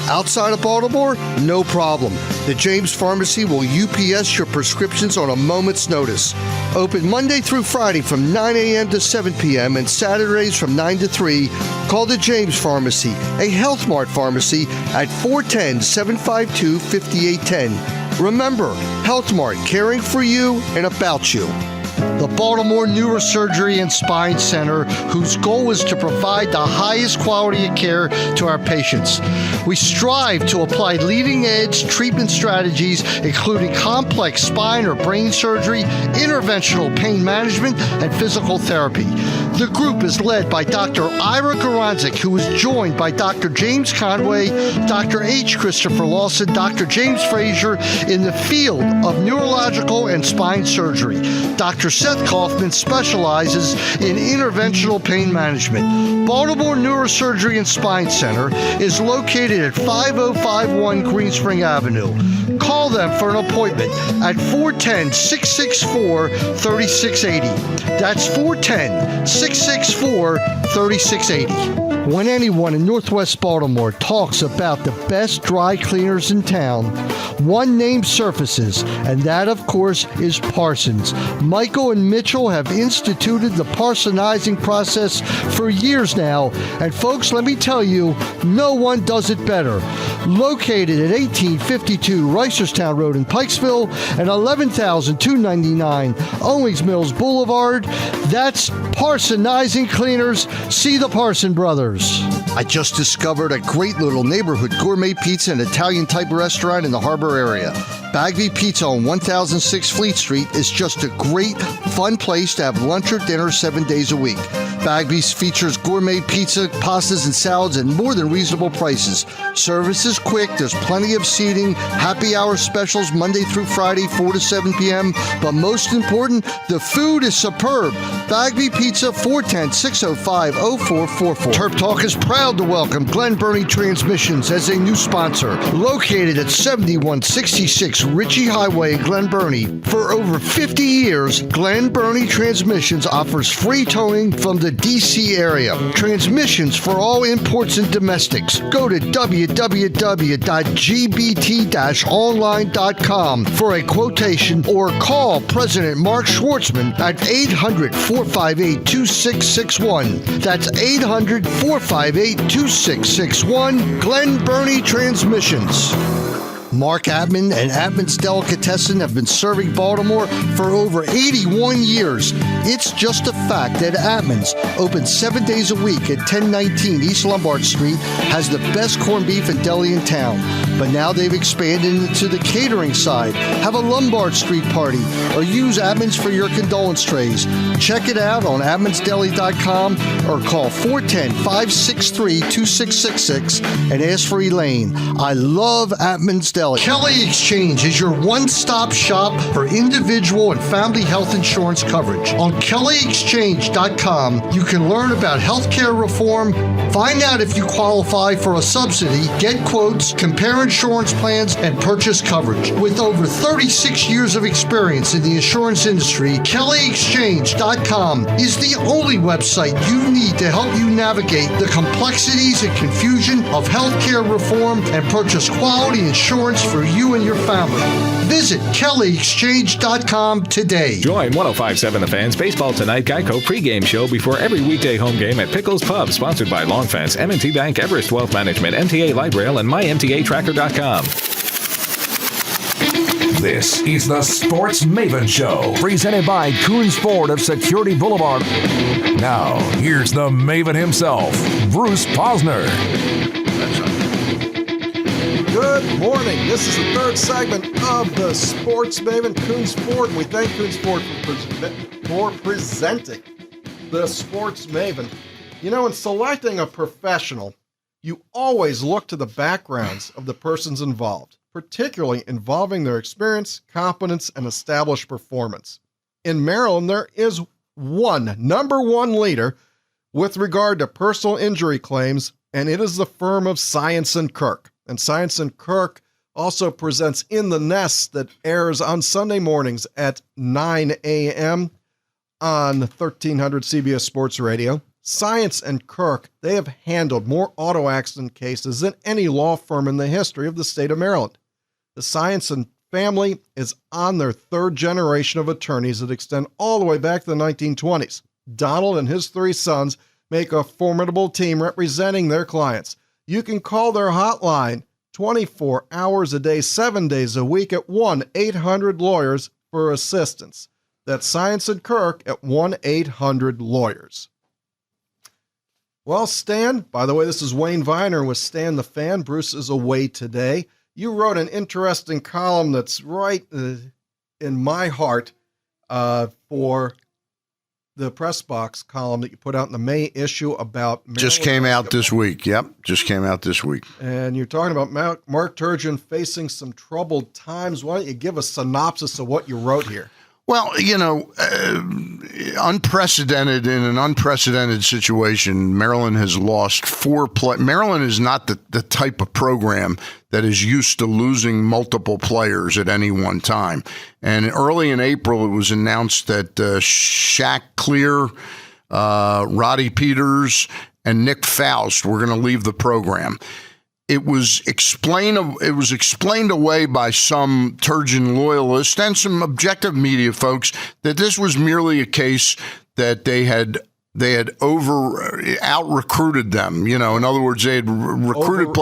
Outside of Baltimore, no problem. The James Pharmacy will UPS your prescriptions on a moment's notice. Open Monday through Friday from 9 a.m. to 7 p.m. and Saturdays from 9 to 3. Call the James Pharmacy, a Health Mart pharmacy at 410-752-5810. Remember, Health Mart, caring for you and about you. The Baltimore Neurosurgery and Spine Center, whose goal is to provide the highest quality of care to our patients. We strive to apply leading-edge treatment strategies, including complex spine or brain surgery, interventional pain management, and physical therapy. The group is led by Dr. Ira Garanzik, who is joined by Dr. James Conway, Dr. H. Christopher Lawson, Dr. James Frazier in the field of neurological and spine surgery. Dr. Seth Kaufman specializes in interventional pain management. Baltimore Neurosurgery and Spine Center is located at 5051 Greenspring Avenue. Call them for an appointment at 410-664-3680. That's 410-664-3680. When anyone in Northwest Baltimore talks about the best dry cleaners in town, one name surfaces, and that, of course, is Parsons. Michael and Mitchell have instituted the Parsonizing process for years now, and folks, let me tell you, no one does it better. Located at 1852 Reisterstown Road in Pikesville and 11,299 Owings Mills Boulevard, that's Parsonizing Cleaners. See the Parson Brothers. I just discovered a great little neighborhood gourmet pizza and Italian-type restaurant in the harbor area. Bagby Pizza on 1006 Fleet Street is just a great, fun place to have lunch or dinner 7 days a week. Bagby's features gourmet pizza, pastas, and salads at more than reasonable prices. Service is quick, there's plenty of seating, happy hour specials Monday through Friday, 4 to 7 p.m. But most important, the food is superb. Bagby Pizza, 410-605-0444. Turf Talk is proud to welcome Glen Burnie Transmissions as a new sponsor. Located at 7166 Ritchie Highway in Glen Burnie. For over 50 years, Glen Burnie Transmissions offers free towing from the D.C. area. Transmissions for all imports and domestics. Go to www.gbt-online.com for a quotation or call President Mark Schwartzman at 800-458-2661. That's 800-458-2661. Glen Burnie Transmissions. Mark Atman and Atman's Delicatessen have been serving Baltimore for over 81 years. It's just a fact that Atman's, open 7 days a week at 1019 East Lombard Street, has the best corned beef and deli in town. But now they've expanded into the catering side. Have a Lombard Street party or use Atman's for your condolence trays. Check it out on atmansdeli.com or call 410-563-2666 and ask for Elaine. I love Atman's Deli. Kelly Exchange is your one-stop shop for individual and family health insurance coverage. On kellyexchange.com, you can learn about healthcare reform, find out if you qualify for a subsidy, get quotes, compare insurance plans, and purchase coverage. With over 36 years of experience in the insurance industry, kellyexchange.com is the only website you need to help you navigate the complexities and confusion of healthcare reform and purchase quality insurance for you and your family. Visit kellyexchange.com today. Join 105.7 The Fan's Baseball Tonight Geico pregame show before every weekday home game at Pickles Pub, sponsored by Long Fence, M&T Bank, Everest Wealth Management, MTA Light Rail, and MyMTATracker.com. This is the Sports Maven Show, presented by Coons Ford of Security Boulevard. Now, here's the Maven himself, Bruce Posner. Good morning. This is the third segment of the Sports Maven, Coons Ford, and we thank Coons Ford for presenting the Sports Maven. You know, in selecting a professional, you always look to the backgrounds of the persons involved, particularly involving their experience, competence, and established performance. In Maryland, there is one number one leader with regard to personal injury claims, and it is the firm of Science & Kirk. And Science & Kirk also presents In the Nest that airs on Sunday mornings at 9 a.m. on 1300 CBS Sports Radio. Science & Kirk, they have handled more auto accident cases than any law firm in the history of the state of Maryland. The Science & family is on their third generation of attorneys that extend all the way back to the 1920s. Donald and his three sons make a formidable team representing their clients. You can call their hotline 24 hours a day, 7 days a week at 1-800-LAWYERS for assistance. That's Science & Kirk at 1-800-LAWYERS. Well, Stan, by the way, this is Wayne Viner with Stan the Fan. Bruce is away today. You wrote an interesting column that's right in my heart for the press box column that you put out in the May issue about Maryland. Just came out this week. Yep, just came out this week. And you're talking about Mark Turgeon facing some troubled times. Why don't you give a synopsis of what you wrote here? Well, you know, unprecedented in an unprecedented situation, Maryland has lost four players. Maryland is not the type of program that is used to losing multiple players at any one time. And early in April, it was announced that Shaq Clear, Roddy Peters, and Nick Faust were going to leave the program. It was explained away by some Turgeon loyalists and some objective media folks that this was merely a case that they had out recruited them. In other words, they had recruited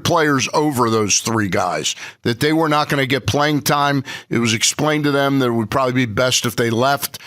players over those three guys, that they were not going to get playing time. It was explained to them that it would probably be best if they left.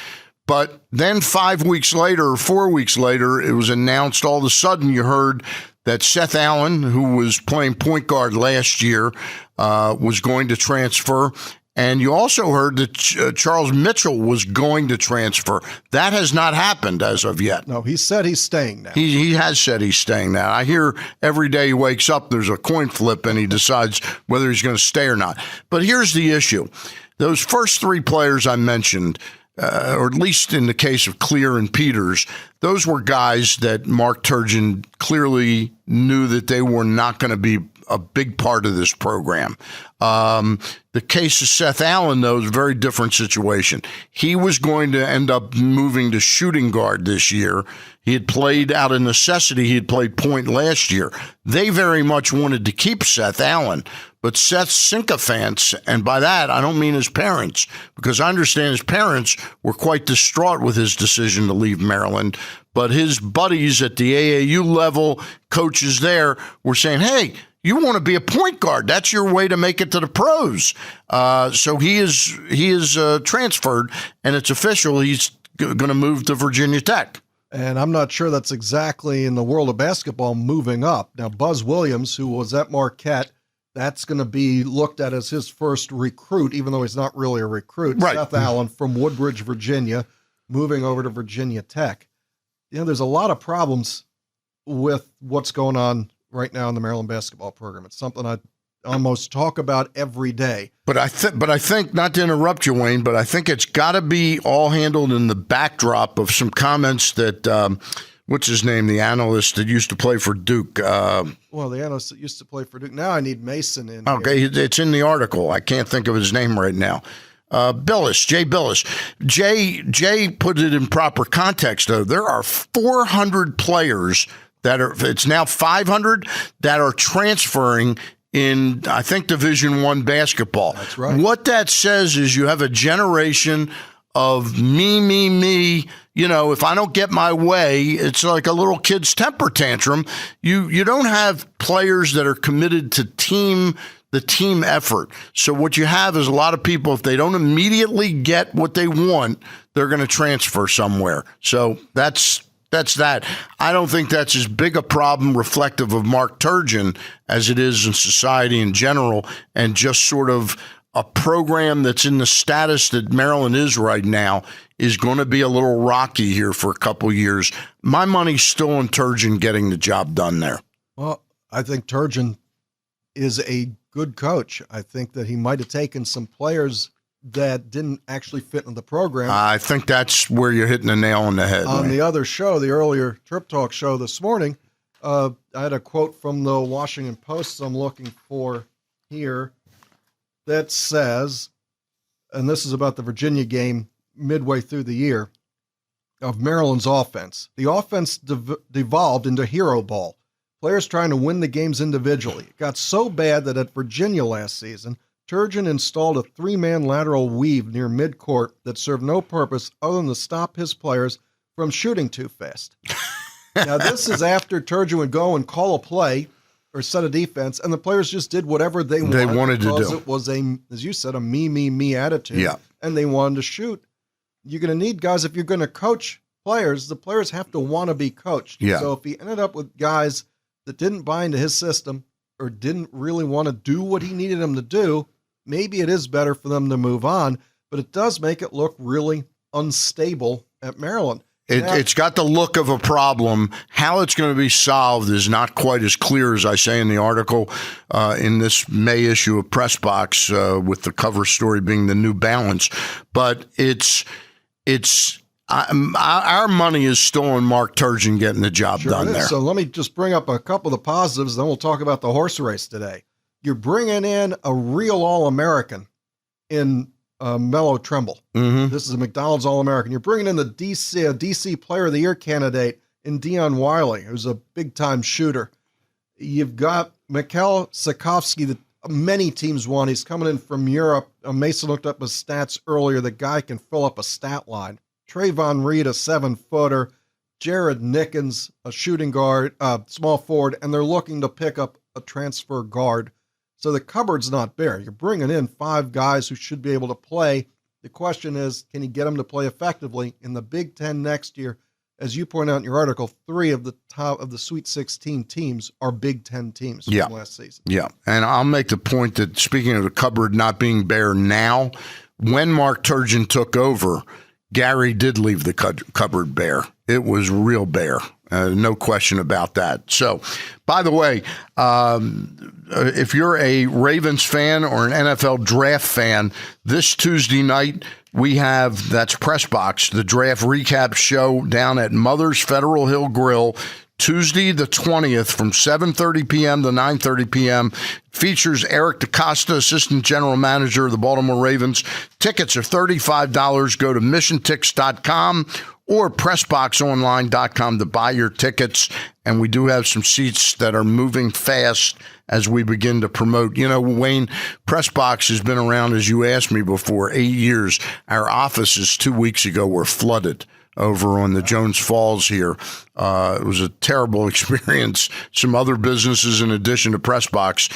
But then 5 weeks later, or 4 weeks later, it was announced all of a sudden you heard that Seth Allen, who was playing point guard last year, was going to transfer. And you also heard that Charles Mitchell was going to transfer. That has not happened as of yet. No, he said he's staying now. He has said he's staying now. I hear every day he wakes up, there's a coin flip, and he decides whether he's going to stay or not. But here's the issue. Those first three players I mentioned, or at least in the case of Clear and Peters, those were guys that Mark Turgeon clearly knew that they were not going to be a big part of this program. The case of Seth Allen, though, is a very different situation. He was going to end up moving to shooting guard this year. He had played out of necessity. He had played point last year. They very much wanted to keep Seth Allen, but Seth's sycophants, and by that I don't mean his parents, because I understand his parents were quite distraught with his decision to leave Maryland, but his buddies at the AAU level, coaches there, were saying, hey, you want to be a point guard. That's your way to make it to the pros. So he is transferred, and it's official. He's going to move to Virginia Tech. And I'm not sure that's exactly in the world of basketball moving up. Now, Buzz Williams, who was at Marquette, that's going to be looked at as his first recruit, even though he's not really a recruit. Right. Seth Allen from Woodbridge, Virginia, moving over to Virginia Tech. There's a lot of problems with what's going on right now in the Maryland basketball program. It's something I almost talk about every day. But I think, not to interrupt you, Wayne, but I think it's got to be all handled in the backdrop of some comments that, what's his name, the analyst that used to play for Duke. Well, the analyst that used to play for Duke. Now I need Mason in. Okay, here. It's in the article. I can't think of his name right now. Jay Billis. Jay put it in proper context, though. There are 400 players it's now 500 that are transferring in, I think, Division I basketball. That's right. What that says is you have a generation of me. If I don't get my way, it's like a little kid's temper tantrum. You don't have players that are committed to the team effort. So what you have is a lot of people, if they don't immediately get what they want, they're going to transfer somewhere. So that's that. I don't think that's as big a problem reflective of Mark Turgeon as it is in society in general, and just sort of a program that's in the status that Maryland is right now is going to be a little rocky here for a couple years. My money's still on Turgeon getting the job done there. Well, I think Turgeon is a good coach. I think that he might have taken some players that didn't actually fit in the program. I think that's where you're hitting the nail on the head. On the other show, the earlier Trip Talk show this morning, I had a quote from the Washington Post I'm looking for here that says, and this is about the Virginia game midway through the year, of Maryland's offense. The offense devolved into hero ball. Players trying to win the games individually. It got so bad that at Virginia last season, Turgeon installed a three-man lateral weave near midcourt that served no purpose other than to stop his players from shooting too fast. Now, this is after Turgeon would go and call a play or set a defense, and the players just did whatever they wanted to do. Because it was, as you said, a me attitude. Yeah. And they wanted to shoot. You're going to need guys, if you're going to coach players, the players have to want to be coached. Yeah. So if he ended up with guys that didn't buy into his system or didn't really want to do what he needed them to do, maybe it is better for them to move on, but it does make it look really unstable at Maryland. It's got the look of a problem. How it's going to be solved is not quite as clear as I say in the article in this May issue of Press Box, with the cover story being the New Balance. But our money is still on Mark Turgeon getting the job done there. So let me just bring up a couple of the positives, then we'll talk about the horse race today. You're bringing in a real All-American in Melo Trimble. Mm-hmm. This is a McDonald's All-American. You're bringing in the DC Player of the Year candidate, in Dion Wiley, who's a big-time shooter. You've got Mikhail Sikovsky that many teams want. He's coming in from Europe. Mason looked up his stats earlier. The guy can fill up a stat line. Trayvon Reed, a 7-footer. Jared Nickens, a shooting guard, small forward, and they're looking to pick up a transfer guard. So the cupboard's not bare. You're bringing in 5 guys who should be able to play. The question is, can you get them to play effectively in the Big Ten next year? As you point out in your article, 3 of the top of the Sweet 16 teams are Big Ten teams from last season. Yeah, and I'll make the point that, speaking of the cupboard not being bare now, when Mark Turgeon took over, Gary did leave the cupboard bare. It was real bare. No question about that. So, by the way, if you're a Ravens fan or an NFL draft fan, this Tuesday night we have, that's Press Box, the draft recap show down at Mother's Federal Hill Grill, Tuesday the 20th from 7:30 p.m. to 9:30 p.m. Features Eric DeCosta, Assistant General Manager of the Baltimore Ravens. Tickets are $35. Go to missiontix.com or pressboxonline.com to buy your tickets. And we do have some seats that are moving fast as we begin to promote. You know, Wayne, Pressbox has been around, as you asked me before, 8 years. Our offices 2 weeks ago were flooded over on the Jones Falls here. It was a terrible experience. Some other businesses, in addition to Pressbox,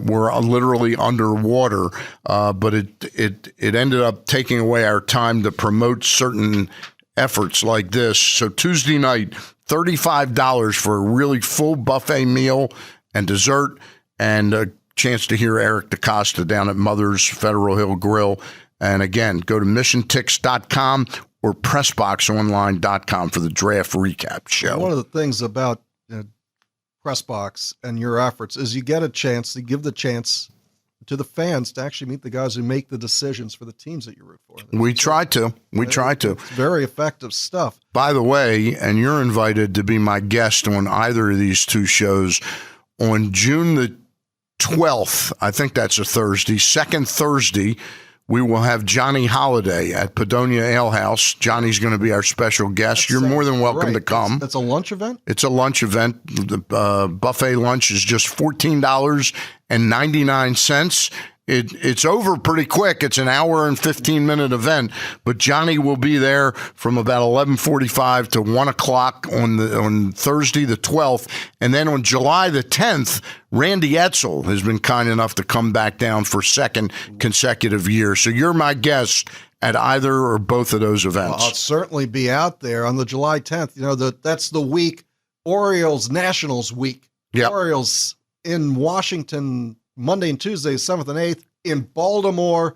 were literally underwater, but it ended up taking away our time to promote certain efforts like this. So Tuesday night, $35 for a really full buffet meal and dessert, and a chance to hear Eric DeCosta down at Mother's Federal Hill Grill. And again, go to missiontix.com or pressboxonline.com for the draft recap show. One of the things about Pressbox and your efforts is you get a chance to give the chance to the fans to actually meet the guys who make the decisions for the teams that you root for. We try to. It's very effective stuff. By the way, and you're invited to be my guest on either of these 2 shows on June the 12th. I think that's a Thursday. Second Thursday, we will have Johnny Holiday at Padonia Ale House. Johnny's going to be our special guest. You're more than welcome to come. It's a lunch event? It's a lunch event. The buffet lunch is just $14.99. It's over pretty quick. It's an hour and 15-minute event, but Johnny will be there from about 11:45 to 1 o'clock on Thursday the 12th. And then on July the 10th, Randy Edsel has been kind enough to come back down for second consecutive year. So you're my guest at either or both of those events. Well, I'll certainly be out there on the July 10th. You know, that's the week, Orioles Nationals week. Yep. Orioles in Washington Monday and Tuesday, 7th and 8th, in Baltimore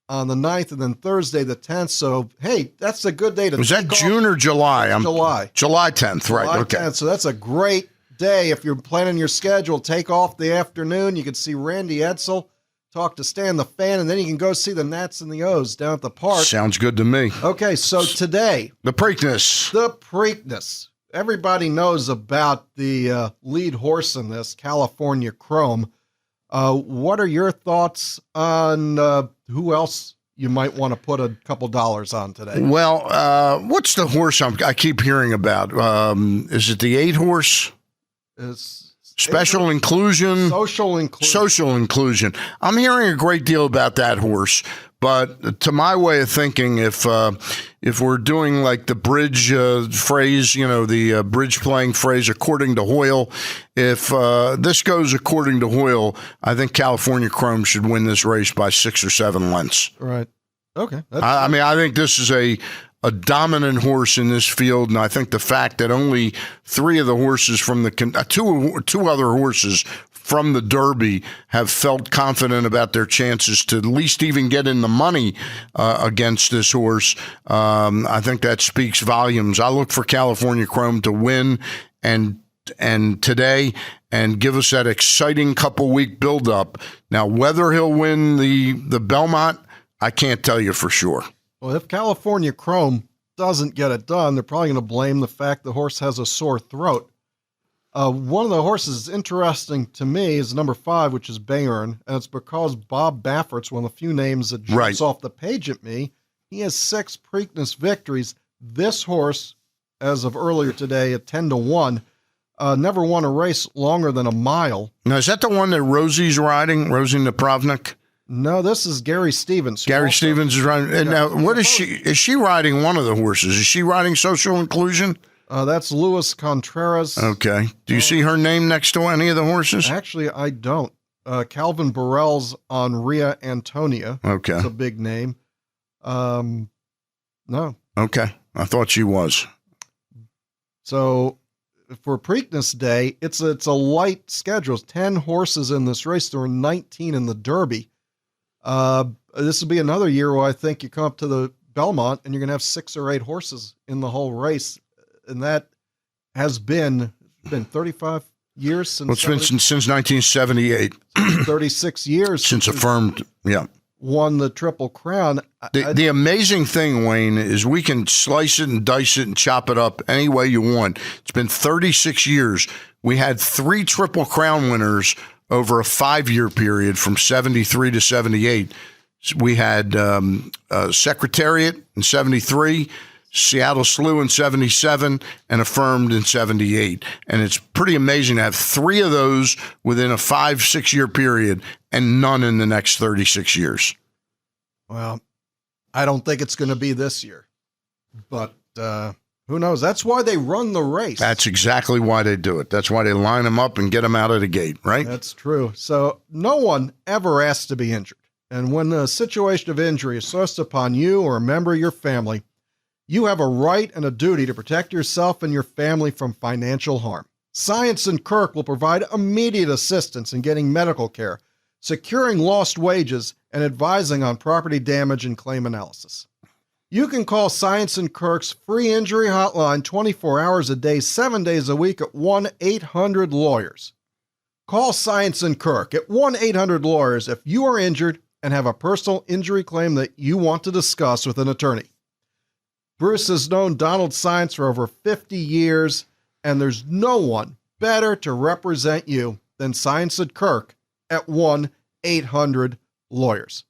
on the 9th, and then Thursday the 10th. So, hey, that's a good day to Was that June or July? July. July 10th, right. July Okay. 10th. So that's a great day. If you're planning your schedule, take off the afternoon. You can see Randy Edsel, talk to Stan the Fan, and then you can go see the Nats and the O's down at the park. Sounds good to me. Okay, so today. The Preakness. The Preakness. Everybody knows about the lead horse in this, California Chrome. What are your thoughts on who else you might want to put a couple dollars on today? Well, what's the horse I keep hearing about? Is it the 8 horse? It's Special inclusion? Social inclusion. Social inclusion. I'm hearing a great deal about that horse, but to my way of thinking, if we're doing like the bridge phrase, the bridge playing phrase, according to Hoyle, if this goes according to Hoyle, I think California Chrome should win this race by 6 or 7 lengths. Right. Okay. I think this is a dominant horse in this field, and I think the fact that only 3 of the horses from the two other horses from the Derby have felt confident about their chances to at least even get in the money against this horse, I think that speaks volumes. I look for California Chrome to win and today and give us that exciting couple-week build-up. Now, whether he'll win the Belmont, I can't tell you for sure. Well, if California Chrome doesn't get it done, they're probably going to blame the fact the horse has a sore throat. One of the horses interesting to me is number 5, which is Bayern, and it's because Bob Baffert's one of the few names that jumps off the page at me. He has 6 Preakness victories. This horse as of earlier today at 10-1. Never won a race longer than a mile. Now, is that the one that Rosie's riding, Rosie Napravnik? No, this is Gary Stevens. Gary Stevens is riding. And now, what is she? Is she riding one of the horses? Is she riding Social Inclusion? That's Luis Contreras. Okay. Do you see her name next to any of the horses? Actually, I don't. Calvin Burrell's on Ria Antonia. Okay. That's a big name. No. Okay. I thought she was. So for Preakness Day, it's a light schedule. 10 horses in this race. There were 19 in the Derby. This will be another year where I think you come up to the Belmont and you're going to have 6 or 8 horses in the whole race. And that has been 35 years since. Well, it's been since 1978. 36 years since Affirmed, yeah, won the Triple Crown. The amazing thing, Wayne, is we can slice it and dice it and chop it up any way you want. It's been 36 years. We had 3 Triple Crown winners over a 5-year period from 73 to 78. We had Secretariat in 73, Seattle Slew in 77, and Affirmed in 78. And it's pretty amazing to have 3 of those within a 5-6 year period and none in the next 36 years. Well, I don't think it's going to be this year, but who knows? That's why they run the race. That's exactly why they do it. That's why they line them up and get them out of the gate, right? That's true. So no one ever asks to be injured. And when the situation of injury is thrust upon you or a member of your family, you have a right and a duty to protect yourself and your family from financial harm. Science and Kirk will provide immediate assistance in getting medical care, securing lost wages, and advising on property damage and claim analysis. You can call Science and Kirk's free injury hotline 24 hours a day, 7 days a week at 1-800-LAWYERS. Call Science and Kirk at 1-800-LAWYERS if you are injured and have a personal injury claim that you want to discuss with an attorney. Bruce has known Donald Science for over 50 years, and there's no one better to represent you than Science and Kirk at 1-800-LAWYERS.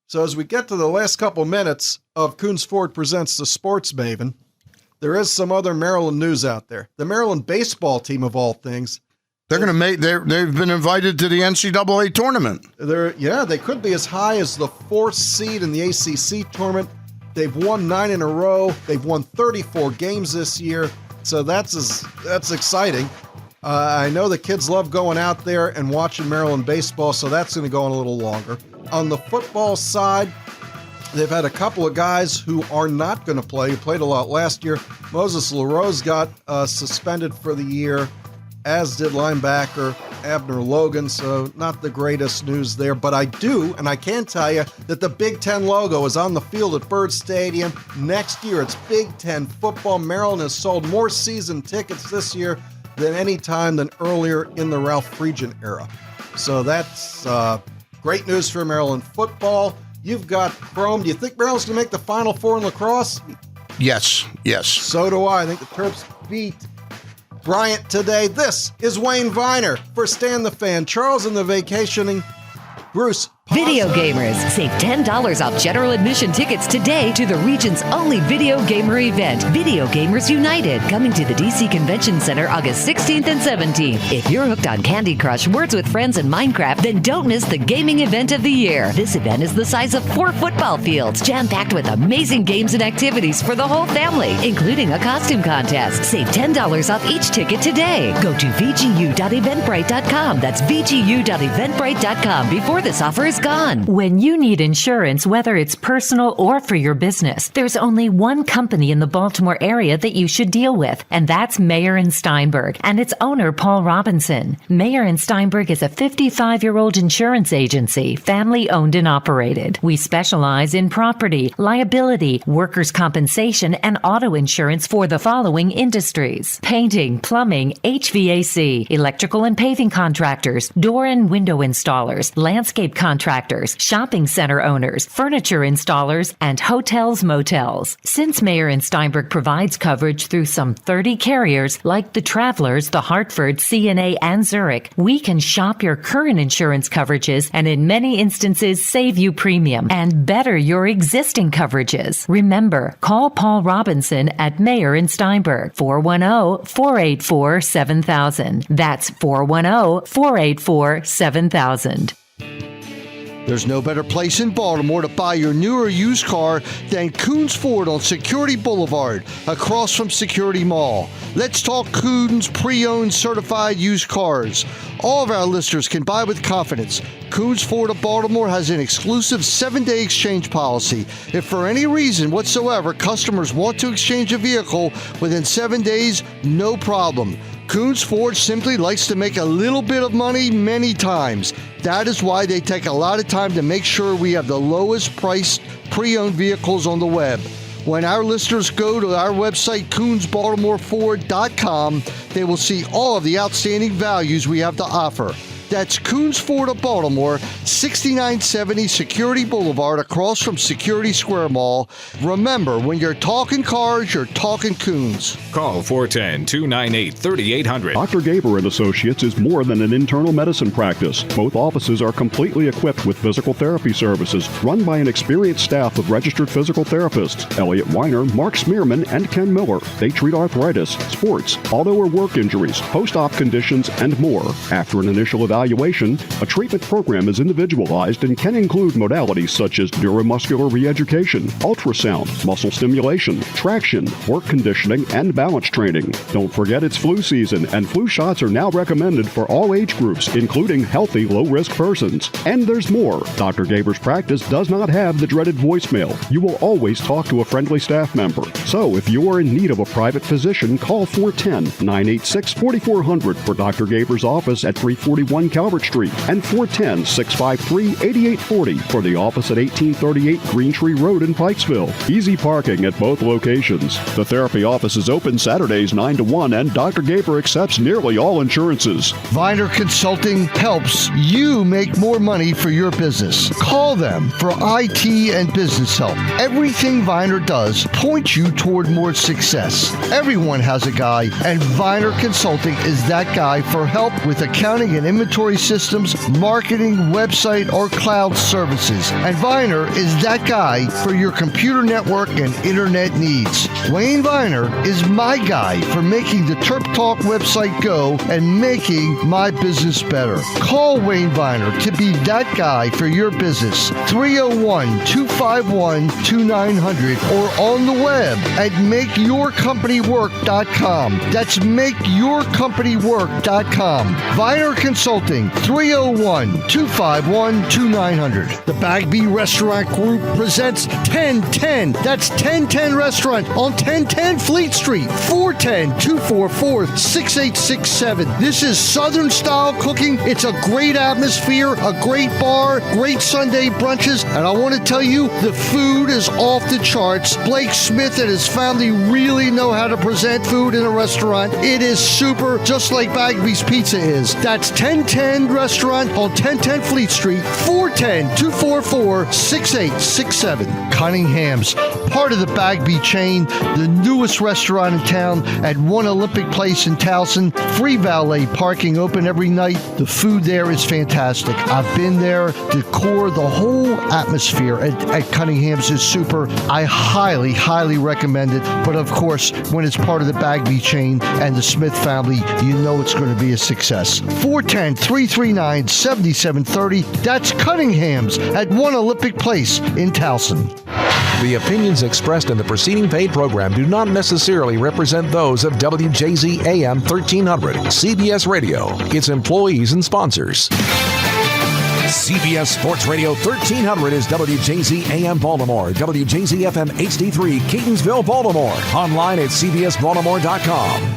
So as we get to the last couple minutes of Coons Ford Presents the Sports Maven, there is some other Maryland news out there. The Maryland baseball team, of all things, they've been invited to the NCAA tournament. They could be as high as the 4th seed in the ACC tournament. They've won 9 in a row. They've won 34 games this year. So that's exciting. I know the kids love going out there and watching Maryland baseball, so that's going to go on a little longer. On the football side, they've had a couple of guys who are not going to play, who played a lot last year. Moses LaRose got suspended for the year, as did linebacker Abner Logan, so not the greatest news there. But I can tell you that the Big Ten logo is on the field at Byrd Stadium. Next year, it's Big Ten football. Maryland has sold more season tickets this year than any time than earlier in the Ralph Friedgen era. So that's great news for Maryland football. You've got Chrome. Do you think Maryland's going to make the Final Four in lacrosse? Yes. So do I. I think the Terps beat Bryant today. This is Wayne Viner for Stan the Fan, Charles and the Vacationing, Bruce. Video gamers, save $10 off general admission tickets today to the region's only video gamer event, Video Gamers United, coming to the DC Convention Center August 16th and 17th. If you're hooked on Candy Crush, Words with Friends, and Minecraft, then don't miss the gaming event of the year. This event is the size of 4 football fields, jam-packed with amazing games and activities for the whole family, including a costume contest. Save $10 off each ticket today. Go to vgu.eventbrite.com. That's vgu.eventbrite.com before this offer is gone. When you need insurance, whether it's personal or for your business, there's only one company in the Baltimore area that you should deal with, and that's Mayer & Steinberg and its owner, Paul Robinson. Mayer & Steinberg is a 55-year-old insurance agency, family-owned and operated. We specialize in property, liability, workers' compensation, and auto insurance for the following industries: painting, plumbing, HVAC, electrical and paving contractors, door and window installers, landscape landscape contractors, shopping center owners, furniture installers, and hotels, motels. Since Mayer and Steinberg provides coverage through some 30 carriers like the Travelers, the Hartford, CNA, and Zurich, we can shop your current insurance coverages and in many instances save you premium and better your existing coverages. Remember, call Paul Robinson at Mayer and Steinberg, 410-484-7000. That's 410-484-7000. There's no better place in Baltimore to buy your new or used car than Coons Ford on Security Boulevard, across from Security Mall. Let's talk Coons pre-owned certified used cars. All of our listeners can buy with confidence. Coons Ford of Baltimore has an exclusive 7-day exchange policy. If for any reason whatsoever customers want to exchange a vehicle within 7 days, no problem. Coons Ford simply likes to make a little bit of money many times. That is why they take a lot of time to make sure we have the lowest priced pre-owned vehicles on the web. When our listeners go to our website, CoonsBaltimoreFord.com, they will see all of the outstanding values we have to offer. That's Coons Ford of Baltimore, 6970 Security Boulevard, across from Security Square Mall. Remember, when you're talking cars, you're talking Coons. Call 410-298-3800. Dr. Gaber and Associates is more than an internal medicine practice. Both offices are completely equipped with physical therapy services run by an experienced staff of registered physical therapists, Elliot Weiner, Mark Smearman, and Ken Miller. They treat arthritis, sports, auto or work injuries, post-op conditions, and more. After an initial evaluation, a treatment program is individualized and can include modalities such as neuromuscular reeducation, ultrasound, muscle stimulation, traction, work conditioning, and balance training. Don't forget it's flu season, and flu shots are now recommended for all age groups, including healthy, low-risk persons. And there's more. Dr. Gaber's practice does not have the dreaded voicemail. You will always talk to a friendly staff member. So if you are in need of a private physician, call 410-986-4400 for Dr. Gaber's office at 341 Calvert Street, and 410-653-8840 for the office at 1838 Green Tree Road in Pikesville. Easy parking at both locations. The therapy office is open Saturdays 9 to 1, and Dr. Gaber accepts nearly all insurances. Viner Consulting helps you make more money for your business. Call them for IT and business help. Everything Viner does points you toward more success. Everyone has a guy, and Viner Consulting is that guy for help with accounting and inventory systems, marketing, website, or cloud services. And Viner is that guy for your computer network and internet needs. Wayne Viner is my guy for making the Terp Talk website go and making my business better. Call Wayne Viner to be that guy for your business. 301-251-2900 or on the web at makeyourcompanywork.com. That's makeyourcompanywork.com. Viner Consulting, 301-251-2900. The Bagby Restaurant Group presents 1010. That's 1010 Restaurant on 1010 Fleet Street, 410-244-6867. This is Southern style cooking. It's a great atmosphere, a great bar, great Sunday brunches, and I want to tell you, the food is off the charts. Blake Smith and his family really know how to present food in a restaurant. It is super, just like Bagby's Pizza is. That's 1010 Restaurant on 1010 Fleet Street, 410-244-6867. Cunningham's, part of the Bagby chain, the newest restaurant in town at One Olympic Place in Towson. Free valet parking, open every night. The food there is fantastic. I've been there. Decor, the whole atmosphere at Cunningham's is super. I highly, highly recommend it. But of course, when it's part of the Bagby chain and the Smith family, you know it's going to be a success. 410-339-7730. That's Cunningham's at One Olympic Place in Towson. The opinions expressed in the preceding paid program do not necessarily represent those of WJZ AM 1300, CBS Radio, its employees and sponsors. CBS Sports Radio 1300 is WJZ AM Baltimore, WJZ FM HD3, Catonsville, Baltimore. Online at cbsbaltimore.com.